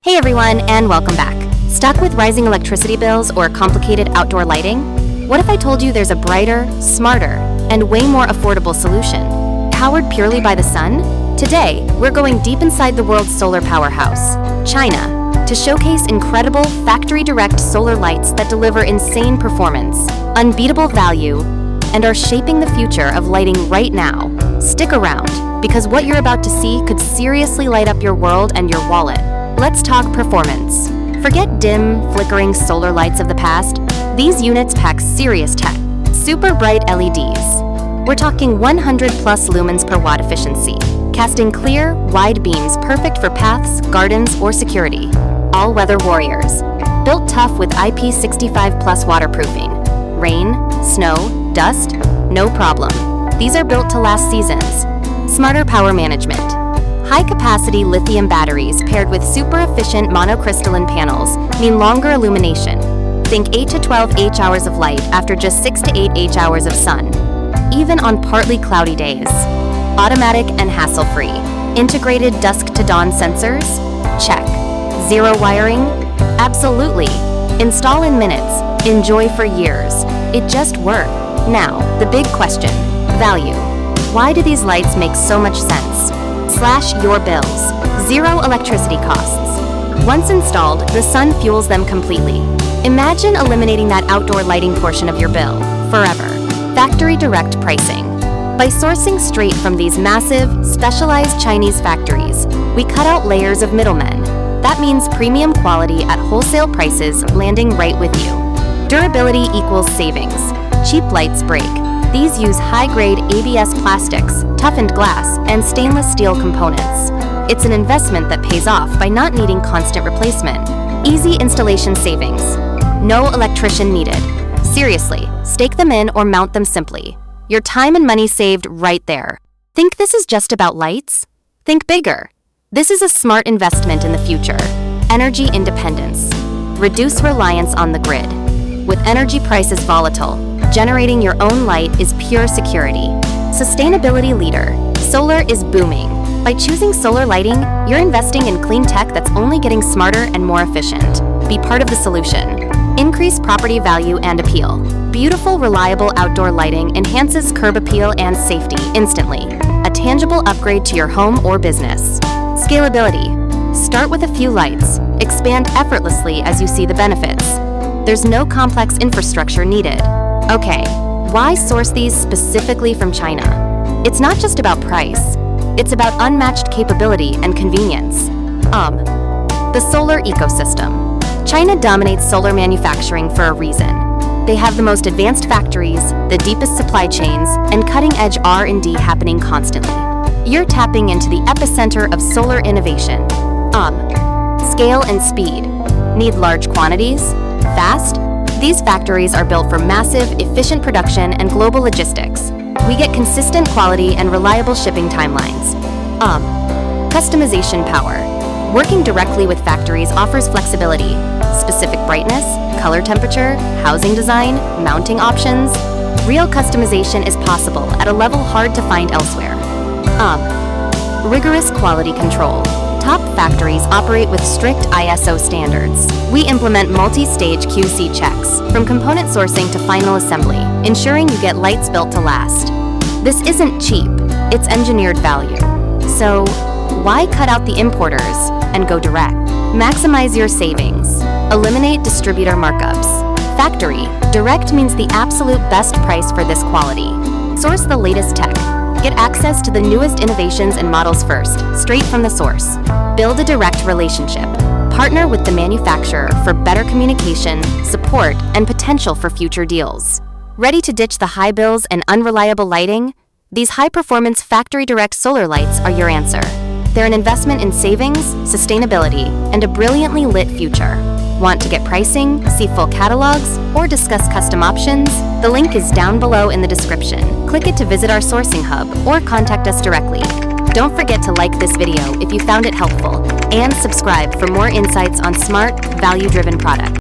Hey everyone, and welcome back. Stuck with rising electricity bills or complicated outdoor lighting? What if I told you there's a brighter, smarter, and way more affordable solution? Powered purely by the sun? Today, we're going deep inside the world's solar powerhouse, China, to showcase incredible factory-direct solar lights that deliver insane performance, unbeatable value, and are shaping the future of lighting right now. Stick around, because what you're about to see could seriously light up your world and your wallet. Let's talk performance. Forget dim, flickering solar lights of the past. These units pack serious tech. Super bright LEDs. We're talking 100 plus lumens per watt efficiency, casting clear, wide beams perfect for paths, gardens, or security. All-weather warriors. Built tough with IP65 plus waterproofing. Rain, snow, dust, no problem. These are built to last seasons. Smarter power management. High-capacity lithium batteries paired with super-efficient monocrystalline panels mean longer illumination. Think 8 to 12 H-hours of light after just 6 to 8 H-hours of sun, even on partly cloudy days. Automatic and hassle-free. Integrated dusk-to-dawn sensors? Check. Zero wiring? Absolutely. Install in minutes. Enjoy for years. It just worked. Now, the big question. Value. Why do these lights make so much sense? Slash your bills. Zero electricity costs. Once installed, the sun fuels them completely. Imagine eliminating that outdoor lighting portion of your bill forever. Factory direct pricing. By sourcing straight from these massive, specialized Chinese factories, we cut out layers of middlemen. That means premium quality at wholesale prices landing right with you. Durability equals savings. Cheap lights break. These use high-grade ABS plastics, toughened glass, and stainless steel components. It's an investment that pays off by not needing constant replacement. Easy installation savings. No electrician needed. Seriously, stake them in or mount them simply. Your time and money saved right there. Think this is just about lights? Think bigger. This is a smart investment in the future. Energy independence. Reduce reliance on the grid. With energy prices volatile, generating your own light is pure security. Sustainability leader. Solar is booming. By choosing solar lighting, you're investing in clean tech that's only getting smarter and more efficient. Be part of the solution. Increase property value and appeal. Beautiful, reliable outdoor lighting enhances curb appeal and safety instantly. A tangible upgrade to your home or business. Scalability. Start with a few lights. Expand effortlessly as you see the benefits. There's no complex infrastructure needed. Okay, why source these specifically from China? It's not just about price. It's about unmatched capability and convenience. The solar ecosystem. China dominates solar manufacturing for a reason. They have the most advanced factories, the deepest supply chains, and cutting-edge R&D happening constantly. You're tapping into the epicenter of solar innovation. Scale and speed. Need large quantities? Fast? These factories are built for massive, efficient production and global logistics. We get consistent quality and reliable shipping timelines. Customization power. Working directly with factories offers flexibility. Specific brightness, color temperature, housing design, mounting options. Real customization is possible at a level hard to find elsewhere. Rigorous quality control. Top factories operate with strict ISO standards. We implement multi-stage QC checks, from component sourcing to final assembly, ensuring you get lights built to last. This isn't cheap, it's engineered value. So, why cut out the importers and go direct? Maximize your savings. Eliminate distributor markups. Factory direct means the absolute best price for this quality. Source the latest tech. Get access to the newest innovations and models first, straight from the source. Build a direct relationship. Partner with the manufacturer for better communication, support, and potential for future deals. Ready to ditch the high bills and unreliable lighting? These high-performance factory-direct solar lights are your answer. They're an investment in savings, sustainability, and a brilliantly lit future. Want to get pricing, see full catalogs, or discuss custom options? The link is down below in the description. Click it to visit our sourcing hub or contact us directly. Don't forget to like this video if you found it helpful, and subscribe for more insights on smart, value-driven products.